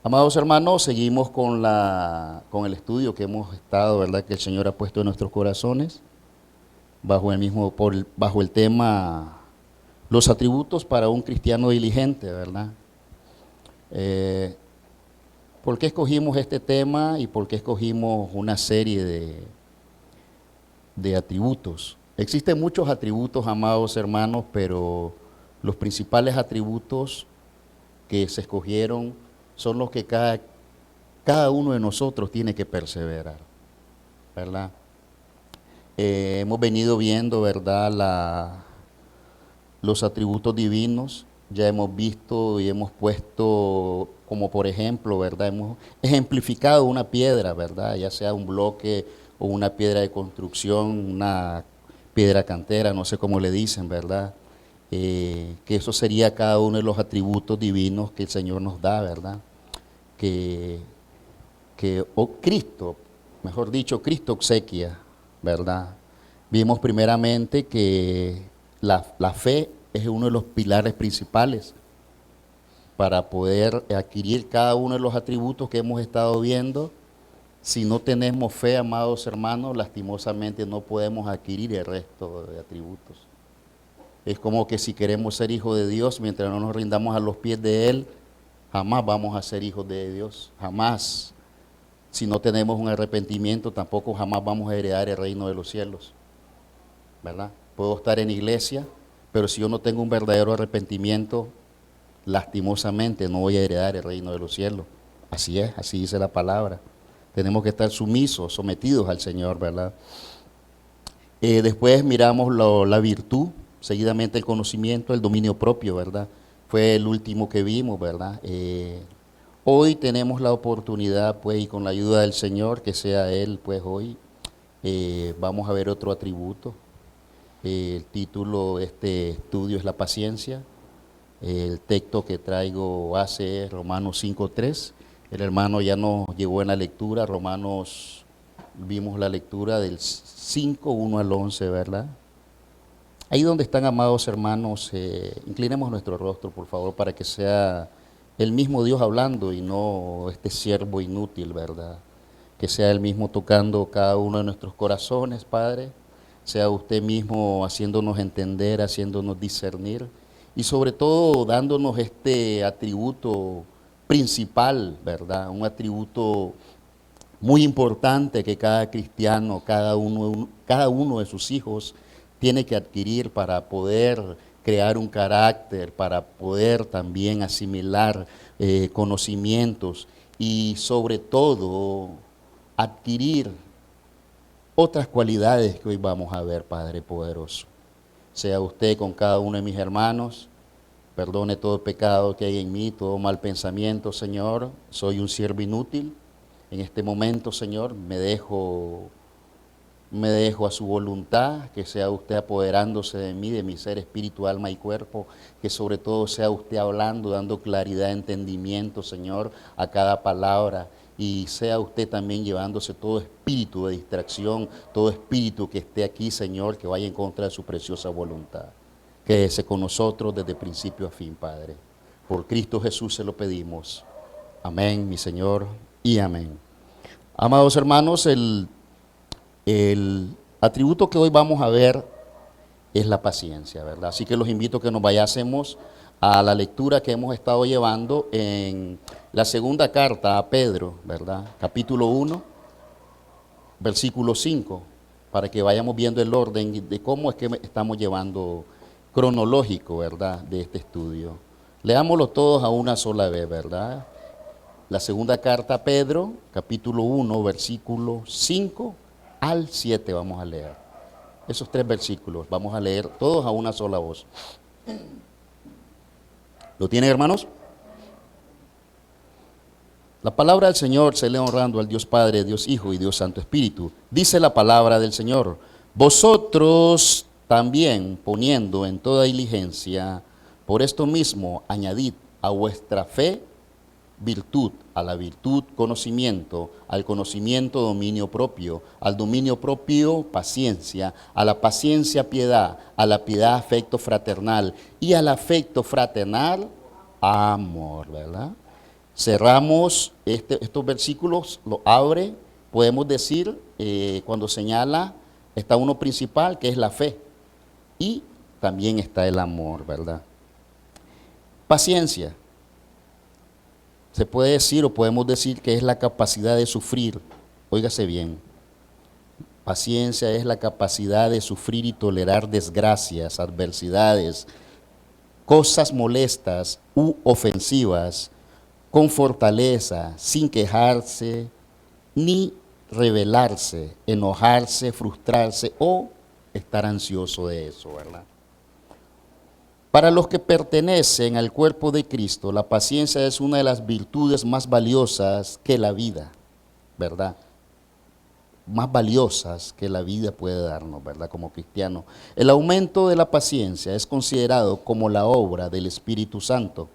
Amados hermanos, seguimos con el estudio que hemos estado, ¿verdad? Que el Señor ha puesto en nuestros corazones, bajo el tema los atributos para un cristiano diligente, ¿verdad? Eh, ¿Por qué escogimos este tema y por qué escogimos una serie de atributos? Existen muchos atributos, amados hermanos, pero los principales atributos que se escogieron son los que cada uno de nosotros tiene que perseverar, ¿verdad? Hemos venido viendo, ¿verdad?, los atributos divinos. Ya hemos visto y hemos puesto como por ejemplo, ¿verdad? Hemos ejemplificado una piedra, ¿verdad? Ya sea un bloque o una piedra de construcción, una piedra cantera, no sé cómo le dicen, ¿verdad? Que eso sería cada uno de los atributos divinos que el Señor nos da, ¿verdad? Que Cristo, mejor dicho, Cristo obsequia, ¿verdad? Vimos primeramente que la fe es uno de los pilares principales para poder adquirir cada uno de los atributos que hemos estado viendo. Si no tenemos fe, amados hermanos, lastimosamente no podemos adquirir el resto de atributos. Es como que si queremos ser hijos de Dios, mientras no nos rindamos a los pies de Él, jamás vamos a ser hijos de Dios, jamás. Si no tenemos un arrepentimiento, tampoco jamás vamos a heredar el reino de los cielos, ¿verdad? Puedo estar en iglesia, pero si yo no tengo un verdadero arrepentimiento, lastimosamente no voy a heredar el reino de los cielos. Así es, así dice la palabra. Tenemos que estar sumisos, sometidos al Señor, ¿verdad? Después miramos la virtud, seguidamente el conocimiento, el dominio propio, ¿verdad? Fue el último que vimos, ¿verdad? Hoy tenemos la oportunidad, pues, y con la ayuda del Señor, que sea Él, pues, hoy vamos a ver otro atributo. El título de este estudio es la paciencia. El texto que traigo hace es Romanos 5:3. El hermano ya nos llevó en la lectura, vimos la lectura del 5:1 al 11, ¿verdad? Ahí donde están, amados hermanos, inclinemos nuestro rostro, por favor, para que sea el mismo Dios hablando y no este siervo inútil, ¿verdad? Que sea Él mismo tocando cada uno de nuestros corazones, Padre. Sea usted mismo haciéndonos entender, haciéndonos discernir y sobre todo dándonos este atributo principal, ¿verdad? Un atributo muy importante que cada cristiano, cada uno de sus hijos tiene que adquirir para poder crear un carácter, para poder también asimilar conocimientos y sobre todo adquirir otras cualidades que hoy vamos a ver, Padre poderoso. Sea usted con cada uno de mis hermanos, perdone todo pecado que hay en mí, todo mal pensamiento, Señor. Soy un siervo inútil. En este momento, Señor, me dejo a su voluntad, que sea usted apoderándose de mí, de mi ser, espíritu, alma y cuerpo, que sobre todo sea usted hablando, dando claridad, entendimiento, Señor, a cada palabra, y sea usted también llevándose todo espíritu de distracción, todo espíritu que esté aquí, Señor, que vaya en contra de su preciosa voluntad. Quédese con nosotros desde principio a fin, Padre. Por Cristo Jesús se lo pedimos. Amén, mi Señor, y amén. Amados hermanos, el atributo que hoy vamos a ver es la paciencia, ¿verdad? Así que los invito a que nos vayásemos a la lectura que hemos estado llevando en la segunda carta a Pedro, ¿verdad? Capítulo 1, versículo 5, para que vayamos viendo el orden de cómo es que estamos llevando cronológico, ¿verdad?, de este estudio. Leámoslo todos a una sola vez, ¿verdad? La segunda carta a Pedro, capítulo 1, versículo 5 al 7 vamos a leer. Esos 3 versículos vamos a leer todos a una sola voz. ¿Lo tienen, hermanos? La palabra del Señor se lee honrando al Dios Padre, Dios Hijo y Dios Santo Espíritu. Dice la palabra del Señor: vosotros también, poniendo en toda diligencia, por esto mismo añadid a vuestra fe virtud, a la virtud conocimiento, al conocimiento dominio propio, al dominio propio paciencia, a la paciencia piedad, a la piedad afecto fraternal y al afecto fraternal amor, ¿verdad? Cerramos estos versículos, lo abre, podemos decir, cuando señala, está uno principal, que es la fe, y también está el amor, ¿verdad? Paciencia. Se puede decir o podemos decir que es la capacidad de sufrir. Óigase bien. Paciencia es la capacidad de sufrir y tolerar desgracias, adversidades, cosas molestas u ofensivas, con fortaleza, sin quejarse, ni rebelarse, enojarse, frustrarse o estar ansioso de eso, ¿verdad? Para los que pertenecen al cuerpo de Cristo, la paciencia es una de las virtudes más valiosas que la vida, ¿verdad? Más valiosas que la vida puede darnos, ¿verdad? Como cristianos. El aumento de la paciencia es considerado como la obra del Espíritu Santo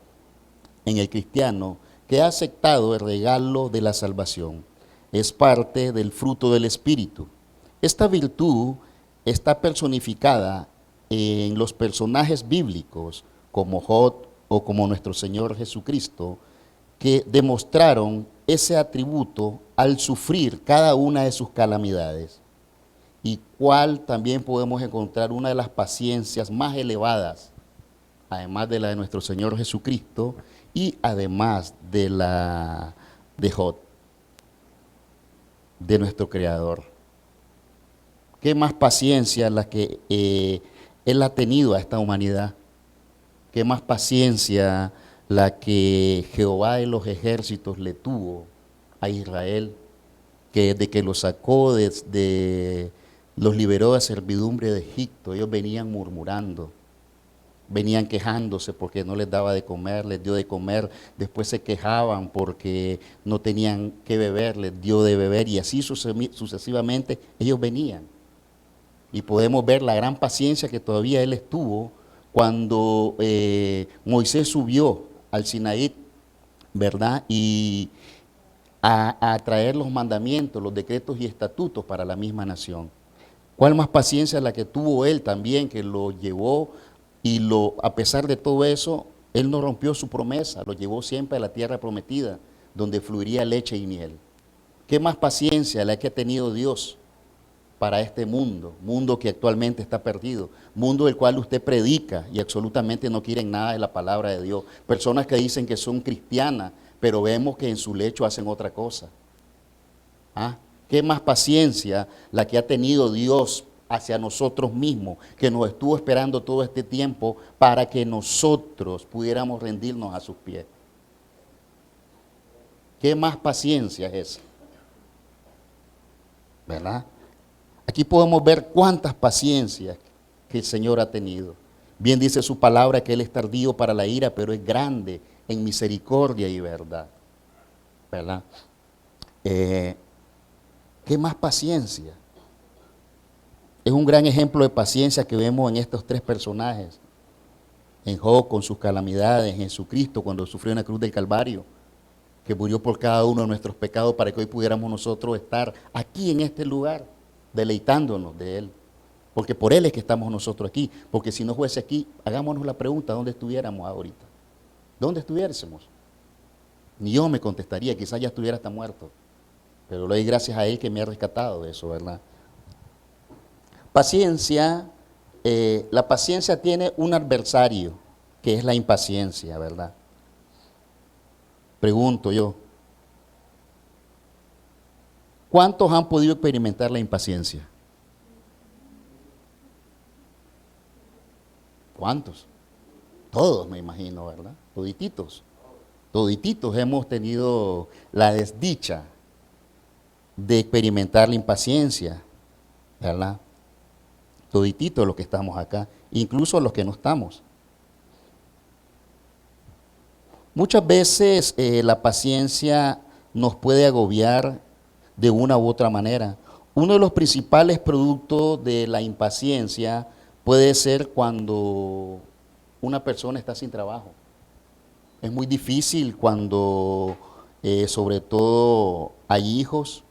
en el cristiano que ha aceptado el regalo de la salvación. Es parte del fruto del Espíritu. Esta virtud está personificada en los personajes bíblicos como Job o como nuestro Señor Jesucristo, que demostraron ese atributo al sufrir cada una de sus calamidades, y cual también podemos encontrar una de las paciencias más elevadas, además de la de nuestro Señor Jesucristo y además de la de Job, de nuestro Creador. ¿Qué más paciencia la que Él ha tenido a esta humanidad? ¿Qué más paciencia la que Jehová de los ejércitos le tuvo a Israel, que desde que los sacó, desde los liberó de servidumbre de Egipto? Ellos venían murmurando, venían quejándose porque no les daba de comer, les dio de comer, después se quejaban porque no tenían que beber, les dio de beber, y así sucesivamente ellos venían. Y podemos ver la gran paciencia que todavía él estuvo cuando Moisés subió al Sinaí, ¿verdad? Y a traer los mandamientos, los decretos y estatutos para la misma nación. ¿Cuál más paciencia la que tuvo él también, que lo llevó y a pesar de todo eso, él no rompió su promesa, lo llevó siempre a la tierra prometida, donde fluiría leche y miel? ¿Qué más paciencia la que ha tenido Dios para este mundo que actualmente está perdido, mundo del cual usted predica y absolutamente no quieren nada de la palabra de Dios? Personas que dicen que son cristianas, pero vemos que en su lecho hacen otra cosa. ¿Ah? ¿Qué más paciencia la que ha tenido Dios hacia nosotros mismos, que nos estuvo esperando todo este tiempo para que nosotros pudiéramos rendirnos a sus pies? ¿Qué más paciencia es esa? ¿Verdad? Aquí podemos ver cuántas paciencias que el Señor ha tenido. Bien dice su palabra que Él es tardío para la ira, pero es grande en misericordia y verdad. ¿Verdad? ¿Qué más paciencia? Es un gran ejemplo de paciencia que vemos en estos tres personajes. En Job con sus calamidades, en Jesucristo cuando sufrió en la cruz del Calvario, que murió por cada uno de nuestros pecados para que hoy pudiéramos nosotros estar aquí en este lugar, deleitándonos de Él. Porque por Él es que estamos nosotros aquí. Porque si no fuese aquí, hagámonos la pregunta, ¿dónde estuviéramos ahorita? ¿Dónde estuviésemos? Ni yo me contestaría, quizás ya estuviera hasta muerto. Pero le doy gracias a Él que me ha rescatado de eso, ¿verdad? Paciencia, la paciencia tiene un adversario, que es la impaciencia, ¿verdad? Pregunto yo, ¿cuántos han podido experimentar la impaciencia? ¿Cuántos? Todos, me imagino, ¿verdad? Todititos. Todititos hemos tenido la desdicha de experimentar la impaciencia, ¿verdad? Todititos los que estamos acá, incluso los que no estamos. Muchas veces la paciencia nos puede agobiar de una u otra manera. Uno de los principales productos de la impaciencia puede ser cuando una persona está sin trabajo. Es muy difícil cuando, sobre todo, hay hijos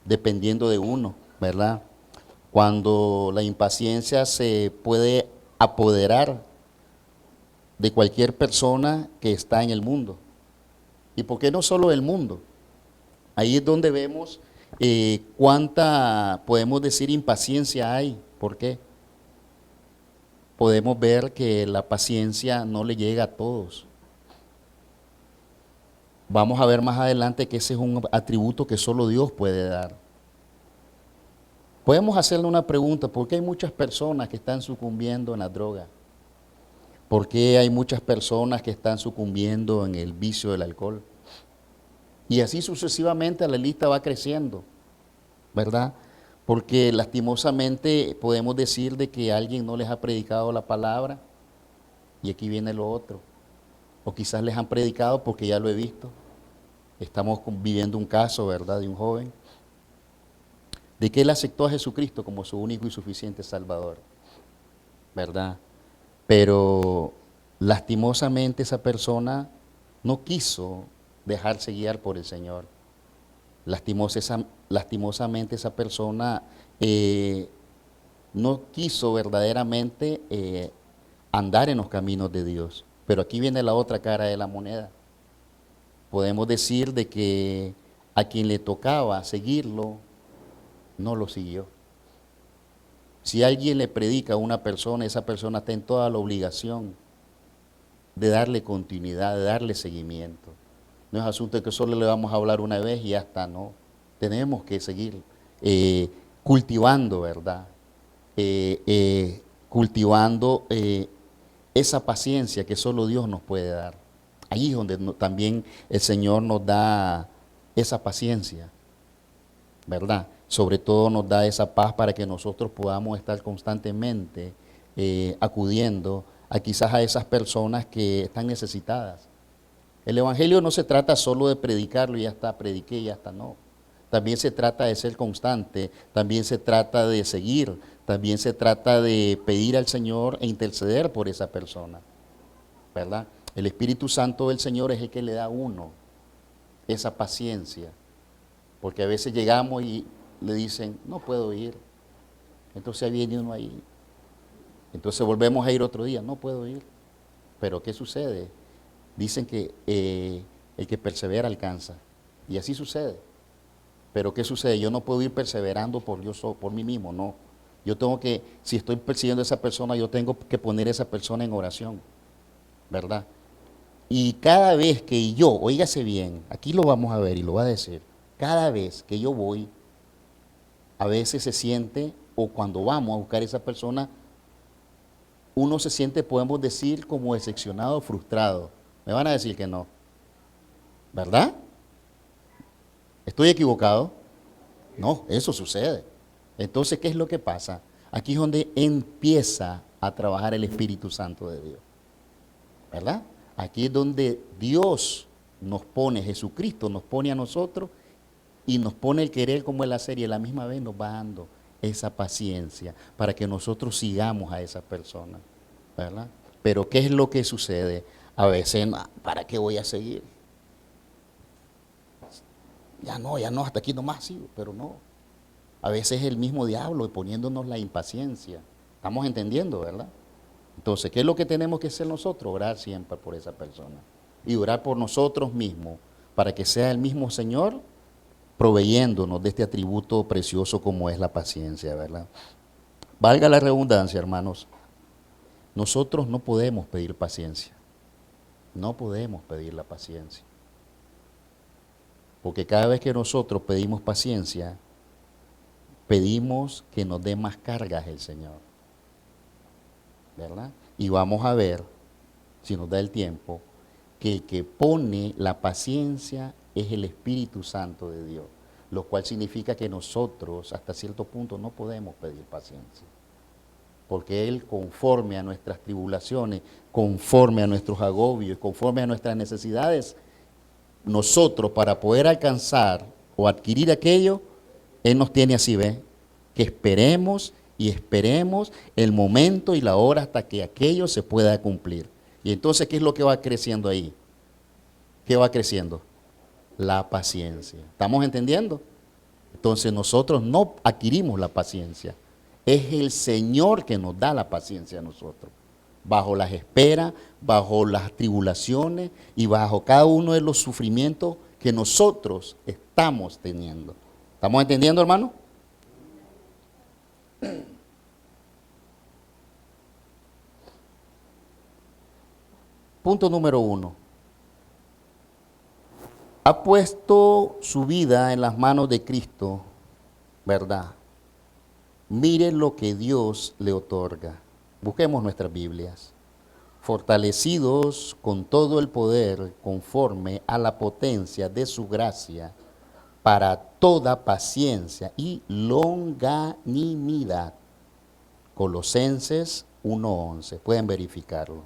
dependiendo de uno, ¿verdad? Cuando la impaciencia se puede apoderar de cualquier persona que está en el mundo. ¿Y por qué no solo del mundo? Ahí es donde vemos cuánta, podemos decir, impaciencia hay. ¿Por qué? Podemos ver que la paciencia no le llega a todos. Vamos a ver más adelante que ese es un atributo que solo Dios puede dar. Podemos hacerle una pregunta: ¿por qué hay muchas personas que están sucumbiendo en la droga? ¿Por qué hay muchas personas que están sucumbiendo en el vicio del alcohol? Y así sucesivamente la lista va creciendo, ¿verdad? Porque lastimosamente podemos decir de que alguien no les ha predicado la palabra, y aquí viene lo otro. O quizás les han predicado porque ya lo he visto. Estamos viviendo un caso, ¿verdad?, de un joven, de que él aceptó a Jesucristo como su único y suficiente Salvador, ¿verdad? Pero lastimosamente esa persona no quiso dejarse guiar por el Señor. Lastimosamente esa persona no quiso verdaderamente andar en los caminos de Dios. Pero aquí viene la otra cara de la moneda. Podemos decir de que a quien le tocaba seguirlo, no lo siguió. Si alguien le predica a una persona, esa persona está en toda la obligación de darle continuidad, de darle seguimiento. No es asunto de que solo le vamos a hablar una vez y ya está, no. Tenemos que seguir cultivando, ¿verdad? Cultivando esa paciencia que solo Dios nos puede dar. Ahí es donde también el Señor nos da esa paciencia, ¿verdad? Sobre todo nos da esa paz para que nosotros podamos estar constantemente acudiendo a quizás a esas personas que están necesitadas. El Evangelio no se trata solo de predicarlo y ya está, prediqué y ya está, no. También se trata de ser constante, también se trata de seguir, también se trata de pedir al Señor e interceder por esa persona, ¿verdad? El Espíritu Santo del Señor es el que le da a uno esa paciencia, porque a veces llegamos y le dicen, no puedo ir, entonces viene uno ahí, entonces volvemos a ir otro día, no puedo ir, pero ¿qué sucede? Dicen que el que persevera alcanza, y así sucede. Pero ¿qué sucede? Yo no puedo ir perseverando por mí mismo, no. Yo tengo que, si estoy persiguiendo a esa persona, yo tengo que poner a esa persona en oración, ¿verdad? Y cada vez que yo, óigase bien, aquí lo vamos a ver y lo va a decir, cada vez que yo voy, a veces se siente, o cuando vamos a buscar a esa persona, uno se siente, podemos decir, como decepcionado, frustrado. Me van a decir que no, ¿verdad? ¿Estoy equivocado? No, eso sucede. Entonces, ¿qué es lo que pasa? Aquí es donde empieza a trabajar el Espíritu Santo de Dios, ¿verdad? Aquí es donde Dios nos pone, Jesucristo nos pone a nosotros y nos pone el querer como el hacer, y a la misma vez nos va dando esa paciencia para que nosotros sigamos a esa persona, ¿verdad? Pero ¿qué es lo que sucede? A veces, ¿para qué voy a seguir? Ya no, hasta aquí nomás sigo, pero no. A veces es el mismo diablo poniéndonos la impaciencia. ¿Estamos entendiendo, verdad? Entonces, ¿qué es lo que tenemos que hacer nosotros? Orar siempre por esa persona. Y orar por nosotros mismos, para que sea el mismo Señor proveyéndonos de este atributo precioso como es la paciencia, ¿verdad? Valga la redundancia, hermanos. Nosotros no podemos pedir paciencia. No podemos pedir la paciencia. Porque cada vez que nosotros pedimos paciencia, pedimos que nos dé más cargas el Señor, ¿verdad? Y vamos a ver, si nos da el tiempo, que el que pone la paciencia es el Espíritu Santo de Dios, lo cual significa que nosotros hasta cierto punto no podemos pedir paciencia, porque Él, conforme a nuestras tribulaciones, conforme a nuestros agobios, conforme a nuestras necesidades, nosotros para poder alcanzar o adquirir aquello, Él nos tiene así, ¿ve? Que esperemos y esperemos el momento y la hora hasta que aquello se pueda cumplir. Y entonces, ¿qué es lo que va creciendo ahí? ¿Qué va creciendo? La paciencia. ¿Estamos entendiendo? Entonces nosotros no adquirimos la paciencia. Es el Señor que nos da la paciencia a nosotros. bajo las esperas, bajo las tribulaciones y bajo cada uno de los sufrimientos que nosotros estamos teniendo. ¿Estamos entendiendo, hermano? Punto número 1. Ha puesto su vida en las manos de Cristo, ¿verdad? Mire lo que Dios le otorga. Busquemos nuestras Biblias. Fortalecidos con todo el poder conforme a la potencia de su gracia, para toda paciencia y longanimidad. Colosenses 1:11. Pueden verificarlo.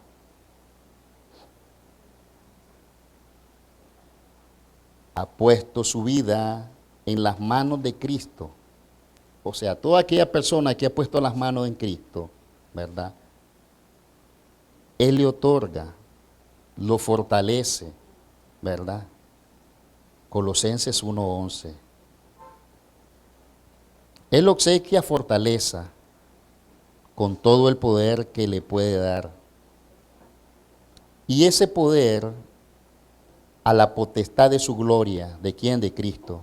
Ha puesto su vida en las manos de Cristo. O sea, toda aquella persona que ha puesto las manos en Cristo, ¿verdad? Él le otorga, lo fortalece, ¿verdad? Colosenses 1:11. Él obsequia fortaleza con todo el poder que le puede dar. Y ese poder, a la potestad de su gloria, ¿de quién? De Cristo.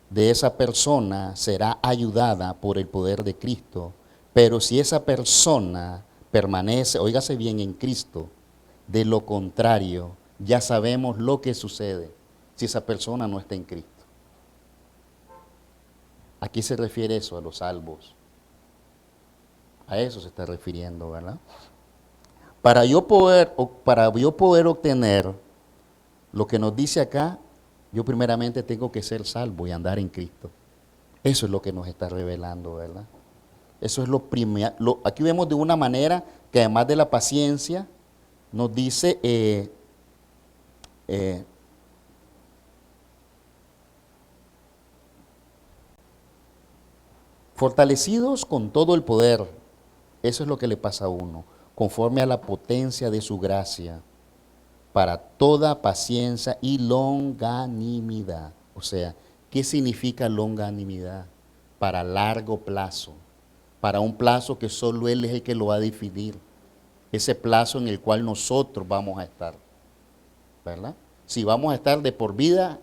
De esa persona será ayudada por el poder de Cristo. Pero si esa persona permanece, óigase bien, en Cristo, de lo contrario, ya sabemos lo que sucede si esa persona no está en Cristo. Aquí se refiere eso, a los salvos. A eso se está refiriendo, ¿verdad? Para yo poder obtener lo que nos dice acá, yo primeramente tengo que ser salvo y andar en Cristo. Eso es lo que nos está revelando, ¿verdad? Eso es lo primero. Aquí vemos de una manera que además de la paciencia, nos dice fortalecidos con todo el poder. Eso es lo que le pasa a uno, conforme a la potencia de su gracia, para toda paciencia y longanimidad. O sea, ¿qué significa longanimidad? Para largo plazo, para un plazo que solo Él es el que lo va a definir, ese plazo en el cual nosotros vamos a estar, ¿verdad? Si vamos a estar de por vida,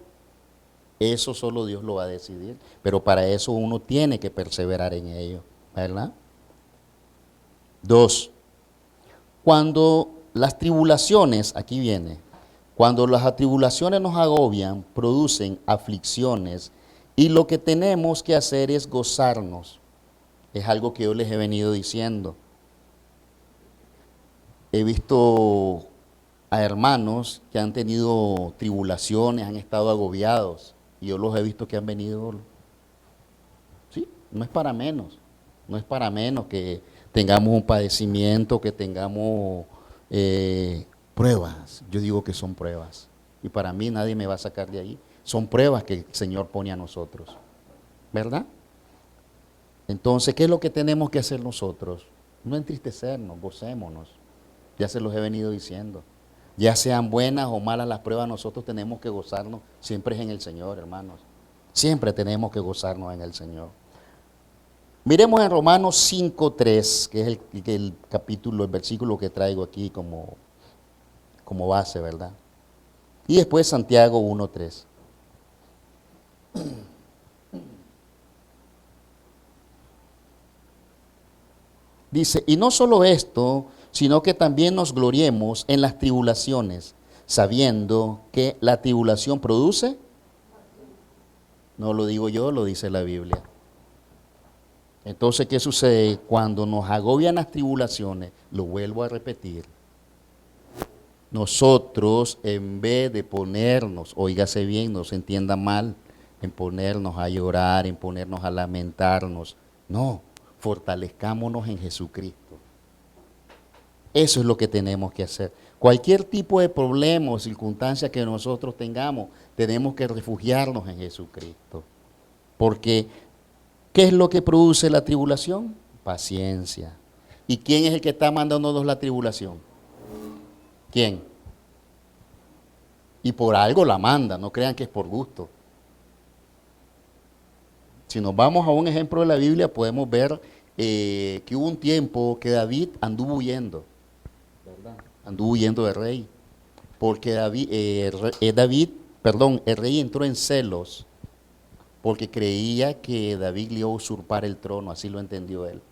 eso solo Dios lo va a decidir, pero para eso uno tiene que perseverar en ello, ¿verdad? 2. Cuando las tribulaciones, aquí viene, cuando las tribulaciones nos agobian, producen aflicciones, y lo que tenemos que hacer es gozarnos. Es algo que yo les he venido diciendo. He visto a hermanos que han tenido tribulaciones, han estado agobiados, y yo los he visto que han venido. Sí, no es para menos, no es para menos que tengamos un padecimiento, que tengamos pruebas. Yo digo que son pruebas, y para mí nadie me va a sacar de ahí. Son pruebas que el Señor pone a nosotros, ¿verdad? Entonces, ¿qué es lo que tenemos que hacer nosotros? No entristecernos, gocémonos. Ya se los he venido diciendo. Ya sean buenas o malas las pruebas, nosotros tenemos que gozarnos. Siempre es en el Señor, hermanos. Siempre tenemos que gozarnos en el Señor. Miremos en Romanos 5:3, que es el capítulo, el versículo que traigo aquí como base, ¿verdad? Y después Santiago 1:3. Dice, y no solo esto, sino que también nos gloriemos en las tribulaciones, sabiendo que la tribulación produce, no lo digo yo, lo dice la Biblia. Entonces, ¿qué sucede? Cuando nos agobian las tribulaciones, lo vuelvo a repetir, nosotros en vez de ponernos, óigase bien, no se entienda mal, en ponernos a llorar, en ponernos a lamentarnos, no, fortalezcámonos en Jesucristo. Eso es lo que tenemos que hacer. Cualquier tipo de problema o circunstancia que nosotros tengamos, tenemos que refugiarnos en Jesucristo. Porque, ¿qué es lo que produce la tribulación? Paciencia. ¿Y quién es el que está mandándonos la tribulación? ¿Quién? Y por algo la manda, no crean que es por gusto. Si nos vamos a un ejemplo de la Biblia, podemos ver que hubo un tiempo que David anduvo huyendo. anduvo huyendo del rey, porque el rey entró en celos porque creía que David le iba a usurpar el trono, así lo entendió él.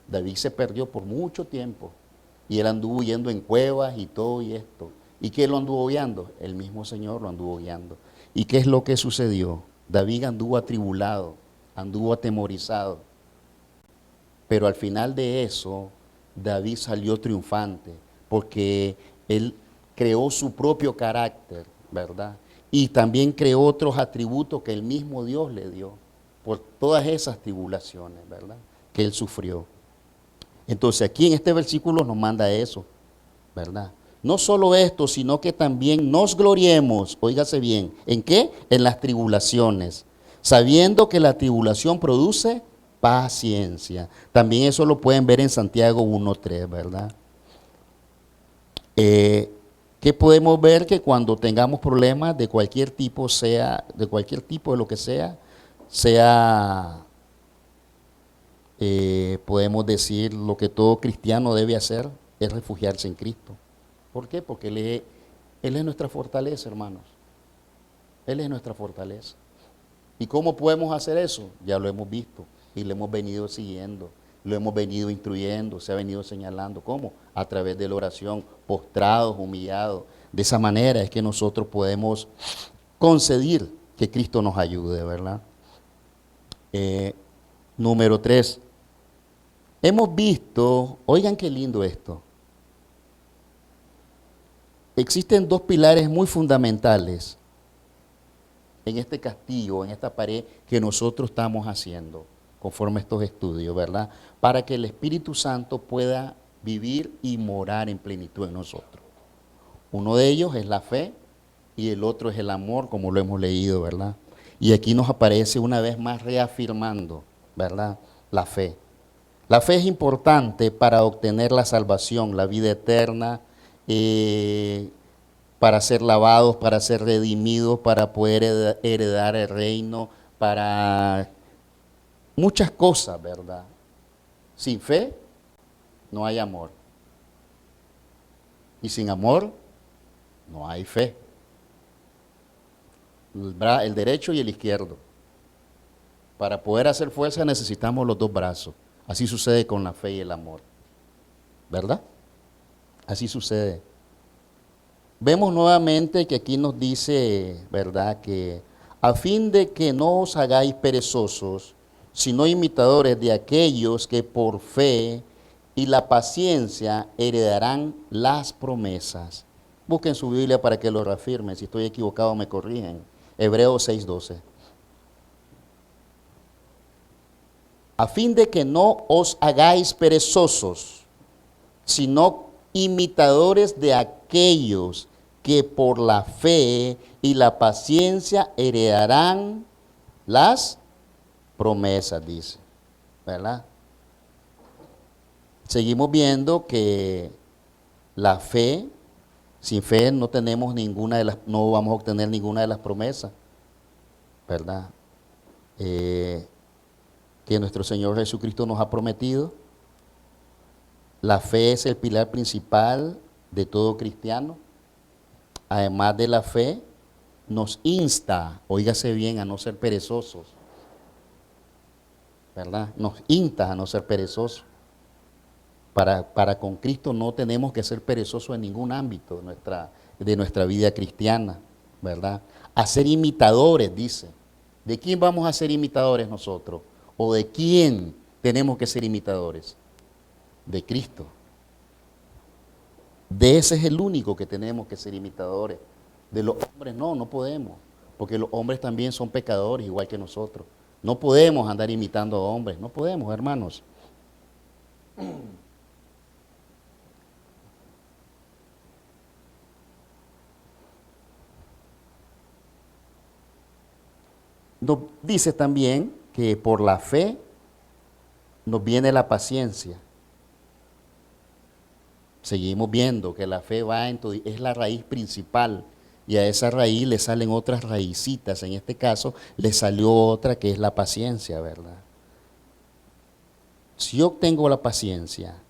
David se perdió por mucho tiempo y él anduvo huyendo en cuevas y todo y esto. ¿Y qué lo anduvo guiando? El mismo Señor lo anduvo guiando. ¿Y qué es lo que sucedió? David anduvo atribulado, anduvo atemorizado, pero al final de eso, David salió triunfante, porque él creó su propio carácter, ¿verdad? Y también creó otros atributos que el mismo Dios le dio, por todas esas tribulaciones, ¿verdad? Que él sufrió. Entonces aquí en este versículo nos manda eso, ¿verdad? No solo esto, sino que también nos gloriemos, óigase bien, ¿en qué? En las tribulaciones, sabiendo que la tribulación produce paciencia. También eso lo pueden ver en Santiago 1:3, ¿verdad? Que podemos ver que cuando tengamos problemas de cualquier tipo, sea, de cualquier tipo de lo que sea, podemos decir lo que todo cristiano debe hacer es refugiarse en Cristo. ¿Por qué? Porque Él es nuestra fortaleza, hermanos. Él es nuestra fortaleza. ¿Y cómo podemos hacer eso? Ya lo hemos visto y lo hemos venido siguiendo, lo hemos venido instruyendo, se ha venido señalando. ¿Cómo? A través de la oración, postrados, humillados. De esa manera es que nosotros podemos conceder que Cristo nos ayude, ¿verdad? Número 3. Hemos visto, oigan qué lindo esto. Existen dos pilares muy fundamentales en este castillo, en esta pared que nosotros estamos haciendo, conforme a estos estudios, ¿verdad? Para que el Espíritu Santo pueda vivir y morar en plenitud en nosotros. Uno de ellos es la fe y el otro es el amor, como lo hemos leído, ¿verdad? Y aquí nos aparece una vez más reafirmando, ¿verdad? La fe. La fe es importante para obtener la salvación, la vida eterna, para ser lavados, para ser redimidos, para poder heredar el reino, para muchas cosas, ¿verdad? Sin fe no hay amor. Y sin amor no hay fe. El derecho y el izquierdo. Para poder hacer fuerza necesitamos los dos brazos. Así sucede con la fe y el amor. ¿Verdad? Así sucede. Vemos nuevamente que aquí nos dice, ¿verdad? Que a fin de que no os hagáis perezosos, sino imitadores de aquellos que por fe y la paciencia heredarán las promesas. Busquen su Biblia para que lo reafirmen. Si estoy equivocado me corrigen. Hebreos 6:12. A fin de que no os hagáis perezosos, sino imitadores de aquellos que por la fe y la paciencia heredarán las promesas, dice, ¿verdad? Seguimos viendo que la fe, sin fe no tenemos no vamos a obtener ninguna de las promesas, ¿verdad? Que nuestro Señor Jesucristo nos ha prometido. La fe es el pilar principal de todo cristiano. Además de la fe, nos insta, óigase bien, a no ser perezosos, ¿verdad? Nos insta a no ser perezosos. Para con Cristo no tenemos que ser perezosos en ningún ámbito de nuestra vida cristiana, ¿verdad? A ser imitadores, dice. ¿De quién vamos a ser imitadores nosotros? ¿O de quién tenemos que ser imitadores? De Cristo. De ese es el único que tenemos que ser imitadores. De los hombres no podemos, porque los hombres también son pecadores igual que nosotros. No podemos andar imitando a hombres, no podemos, hermanos. Nos dice también que por la fe nos viene la paciencia. Seguimos viendo que la fe es la raíz principal y a esa raíz le salen otras raícitas. En este caso le salió otra que es la paciencia, ¿verdad? Si yo obtengo la paciencia,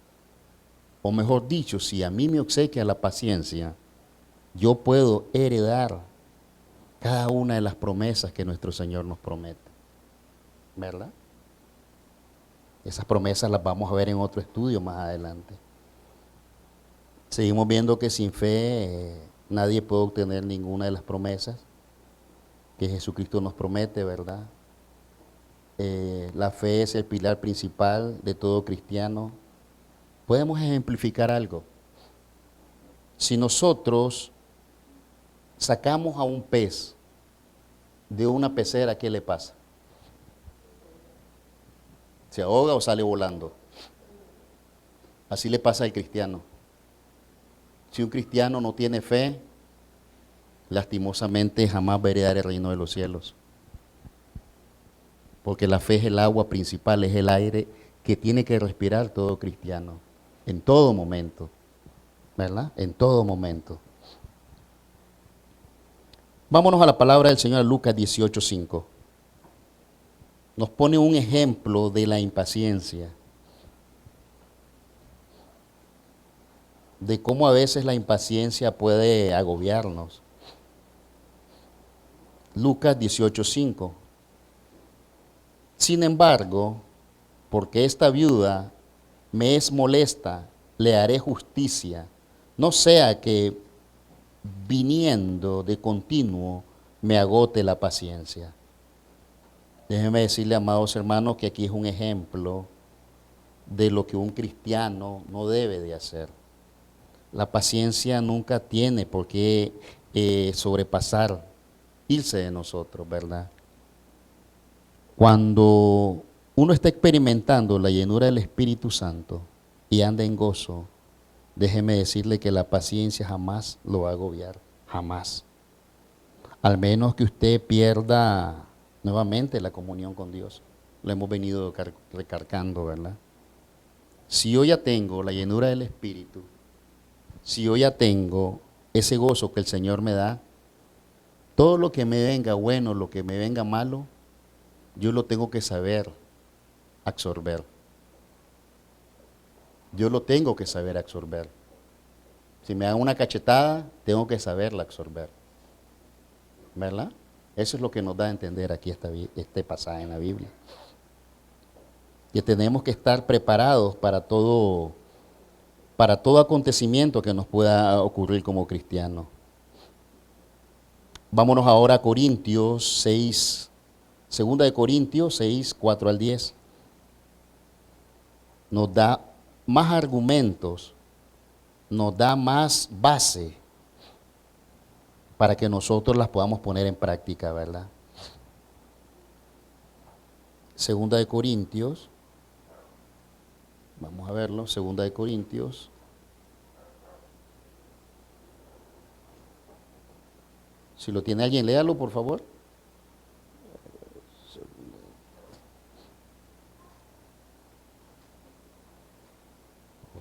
O mejor dicho, si a mí me obsequia la paciencia, yo puedo heredar cada una de las promesas que nuestro Señor nos promete. ¿Verdad? Esas promesas las vamos a ver en otro estudio más adelante. Seguimos viendo que sin fe nadie puede obtener ninguna de las promesas que Jesucristo nos promete, ¿verdad? La fe es el pilar principal de todo cristiano. Podemos ejemplificar algo. Si nosotros sacamos a un pez de una pecera, ¿qué le pasa? ¿Se ahoga o sale volando? Así le pasa al cristiano. Si un cristiano no tiene fe, lastimosamente jamás va a heredar el reino de los cielos. Porque la fe es el agua principal, es el aire que tiene que respirar todo cristiano, en todo momento, ¿verdad? En todo momento. Vámonos a la palabra del Señor, Lucas 18:5. Nos pone un ejemplo de la impaciencia, de cómo a veces la impaciencia puede agobiarnos. Lucas 18:5. Sin embargo, porque esta viuda me es molesta, le haré justicia, no sea que viniendo de continuo me agote la paciencia. Déjenme decirle, amados hermanos, que aquí es un ejemplo de lo que un cristiano no debe de hacer. La paciencia nunca tiene por qué sobrepasar, irse de nosotros, ¿verdad? Cuando uno está experimentando la llenura del Espíritu Santo y anda en gozo, déjeme decirle que la paciencia jamás lo va a agobiar, jamás. Al menos que usted pierda nuevamente la comunión con Dios. Lo hemos venido recargando, ¿verdad? Si yo ya tengo la llenura del Espíritu, si yo ya tengo ese gozo que el Señor me da, todo lo que me venga bueno, lo que me venga malo, yo lo tengo que saber absorber. Yo lo tengo que saber absorber. Si me dan una cachetada, tengo que saberla absorber. ¿Verdad? Eso es lo que nos da a entender aquí este pasaje en la Biblia. Que tenemos que estar preparados para todo acontecimiento que nos pueda ocurrir como cristianos. Vámonos ahora a Corintios 6, segunda de Corintios 6, 4 al 10. Nos da más argumentos, nos da más base para que nosotros las podamos poner en práctica, ¿verdad? Segunda de Corintios, vamos a verlo, segunda de Corintios. Si lo tiene alguien, léalo, por favor.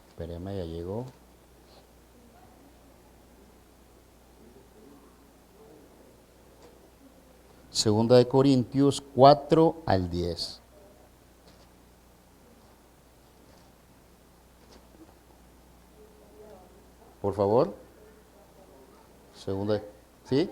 Espéreme, ya llegó. Segunda de Corintios 4 al 10. Por favor. Segunda, ¿sí?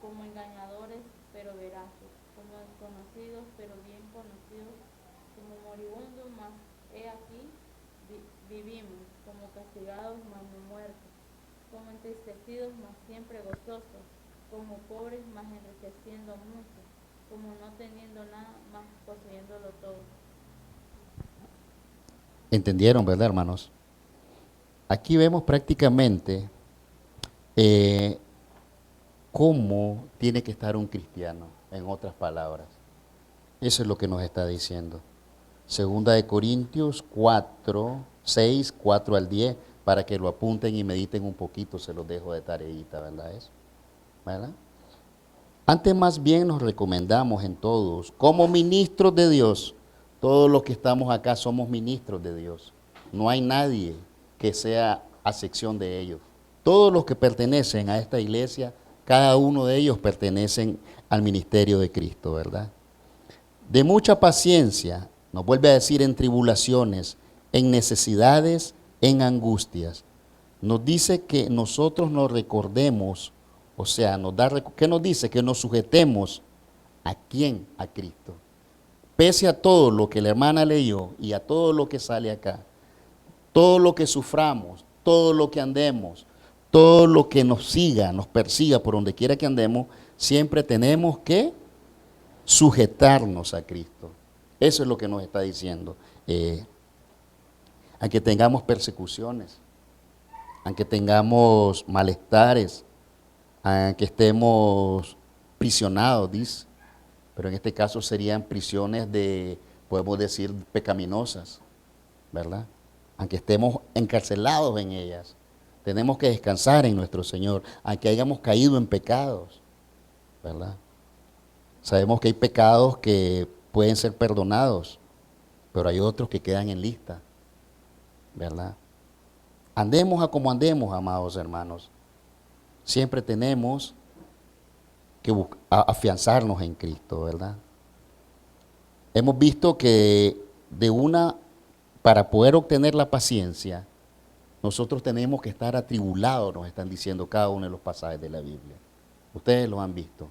Como engañadores, pero veraces, como desconocidos, pero bien conocidos, como moribundos, mas he aquí vivimos, como castigados, mas no muertos, como entristecidos, mas siempre gozosos, como pobres, mas enriqueciendo mucho, como no teniendo nada, mas poseyéndolo todo. ¿Entendieron, verdad, hermanos? Aquí vemos prácticamente cómo tiene que estar un cristiano, en otras palabras. Eso es lo que nos está diciendo. Segunda de Corintios 4, 6, 4 al 10, para que lo apunten y mediten un poquito, se los dejo de tareita, ¿verdad? Eso, ¿verdad? Antes más bien nos recomendamos en todos, como ministros de Dios, todos los que estamos acá somos ministros de Dios. No hay nadie que sea a sección de ellos. Todos los que pertenecen a esta iglesia, cada uno de ellos pertenecen al ministerio de Cristo, ¿verdad? De mucha paciencia, nos vuelve a decir, en tribulaciones, en necesidades, en angustias. Nos dice que nosotros nos recordemos, o sea, ¿qué nos dice? Que nos sujetemos. ¿A quién? A Cristo. Pese a todo lo que la hermana leyó y a todo lo que sale acá, todo lo que suframos, todo lo que andemos, todo lo que nos siga, nos persiga por donde quiera que andemos, siempre tenemos que sujetarnos a Cristo. Eso es lo que nos está diciendo. Aunque tengamos persecuciones, aunque tengamos malestares, aunque estemos prisionados, dice, pero en este caso serían prisiones podemos decir, pecaminosas, ¿verdad? Aunque estemos encarcelados en ellas, tenemos que descansar en nuestro Señor, aunque hayamos caído en pecados, ¿verdad? Sabemos que hay pecados que pueden ser perdonados, pero hay otros que quedan en lista, ¿verdad? Andemos a como andemos, amados hermanos, siempre tenemos que afianzarnos en Cristo, ¿verdad? Hemos visto que para poder obtener la paciencia, nosotros tenemos que estar atribulados, nos están diciendo cada uno de los pasajes de la Biblia. Ustedes lo han visto,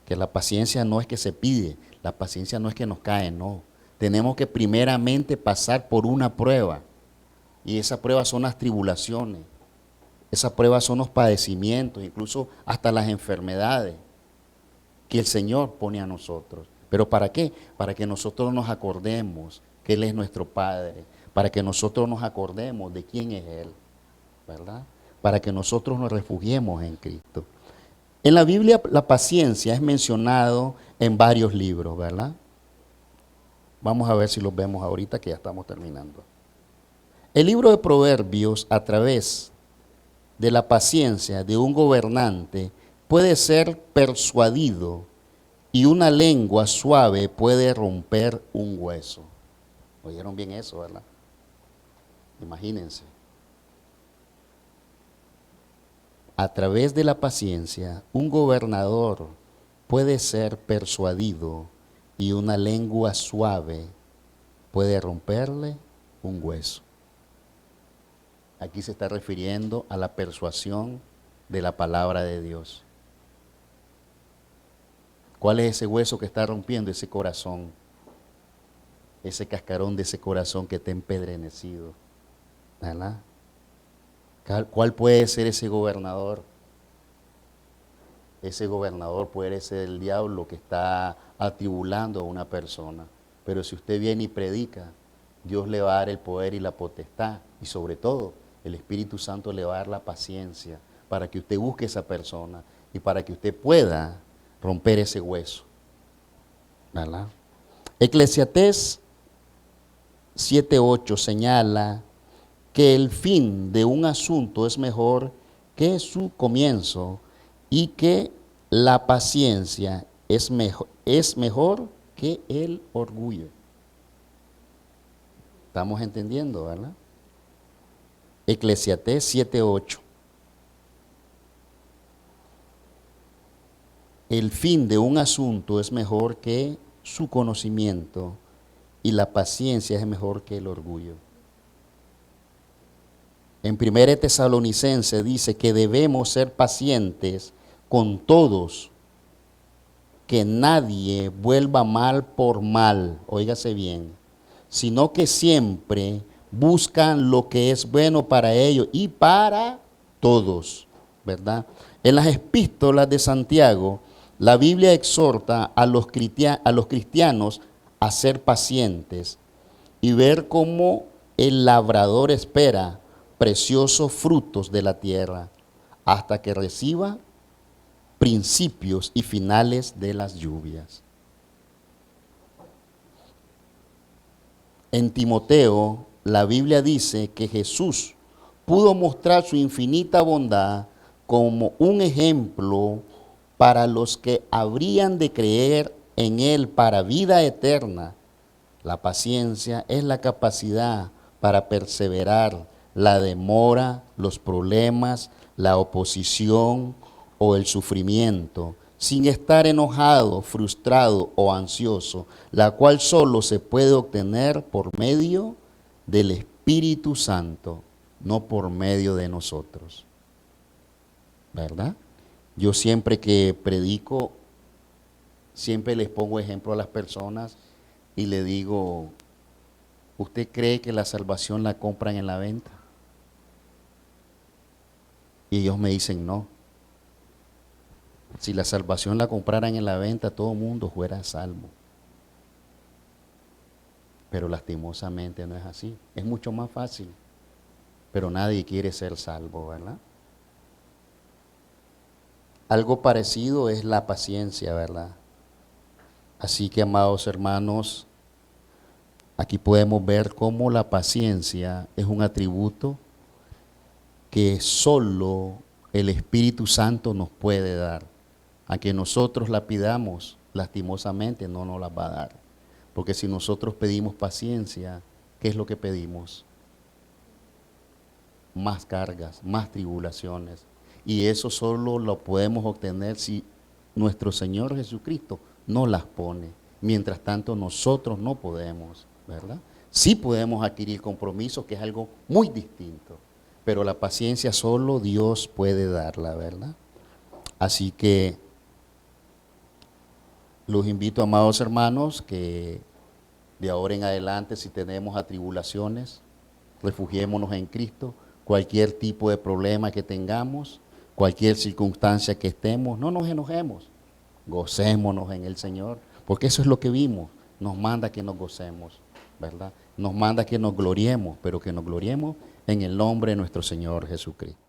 que la paciencia no es que se pide, la paciencia no es que nos cae, no. Tenemos que primeramente pasar por una prueba, y esa prueba son las tribulaciones, esa prueba son los padecimientos, incluso hasta las enfermedades que el Señor pone a nosotros. ¿Pero para qué? Para que nosotros nos acordemos que Él es nuestro Padre, para que nosotros nos acordemos de quién es Él, ¿verdad? Para que nosotros nos refugiemos en Cristo. En la Biblia la paciencia es mencionado en varios libros, ¿verdad? Vamos a ver si los vemos ahorita que ya estamos terminando. El libro de Proverbios, a través de la paciencia de un gobernante, puede ser persuadido, y una lengua suave puede romper un hueso. ¿Oyeron bien eso, verdad? Imagínense. A través de la paciencia, un gobernador puede ser persuadido, y una lengua suave puede romperle un hueso. Aquí se está refiriendo a la persuasión de la palabra de Dios. ¿Cuál es ese hueso que está rompiendo? Ese corazón, ese cascarón de ese corazón que está empedrenecido, ¿verdad? ¿Cuál puede ser ese gobernador? Ese gobernador puede ser el diablo que está atribulando a una persona. Pero si usted viene y predica, Dios le va a dar el poder y la potestad, y sobre todo el Espíritu Santo le va a dar la paciencia para que usted busque a esa persona y para que usted pueda romper ese hueso, ¿verdad? Eclesiastés 7:8 señala que el fin de un asunto es mejor que su comienzo, y que la paciencia es mejor que el orgullo. ¿Estamos entendiendo, verdad? Eclesiastés 7:8. El fin de un asunto es mejor que su conocimiento, y la paciencia es mejor que el orgullo. En 1 Tesalonicenses dice que debemos ser pacientes con todos, que nadie vuelva mal por mal, óigase bien, sino que siempre buscan lo que es bueno para ellos y para todos, ¿verdad? En las epístolas de Santiago, la Biblia exhorta a los cristianos a ser pacientes y ver cómo el labrador espera preciosos frutos de la tierra hasta que reciba principios y finales de las lluvias. En Timoteo, la Biblia dice que Jesús pudo mostrar su infinita bondad como un ejemplo para los que habrían de creer en Él para vida eterna. La paciencia es la capacidad para perseverar la demora, los problemas, la oposición o el sufrimiento, sin estar enojado, frustrado o ansioso, la cual solo se puede obtener por medio del Espíritu Santo, no por medio de nosotros. ¿Verdad? Yo siempre que predico, siempre les pongo ejemplo a las personas y le digo, ¿usted cree que la salvación la compran en la venta? Y ellos me dicen no. Si la salvación la compraran en la venta, todo el mundo fuera salvo. Pero lastimosamente no es así. Es mucho más fácil. Pero nadie quiere ser salvo, ¿verdad? Algo parecido es la paciencia, ¿verdad? Así que, amados hermanos, aquí podemos ver cómo la paciencia es un atributo que solo el Espíritu Santo nos puede dar. A que nosotros la pidamos, lastimosamente no nos la va a dar. Porque si nosotros pedimos paciencia, ¿qué es lo que pedimos? Más cargas, más tribulaciones. Y eso solo lo podemos obtener si nuestro Señor Jesucristo no las pone. Mientras tanto nosotros no podemos, ¿verdad? Sí podemos adquirir compromisos, que es algo muy distinto. Pero la paciencia solo Dios puede darla, ¿verdad? Así que los invito, amados hermanos, que de ahora en adelante, si tenemos atribulaciones, refugiémonos en Cristo. Cualquier tipo de problema que tengamos, cualquier circunstancia que estemos, no nos enojemos, gocémonos en el Señor, porque eso es lo que vimos. Nos manda que nos gocemos, ¿verdad? Nos manda que nos gloriemos, pero que nos gloriemos en el nombre de nuestro Señor Jesucristo.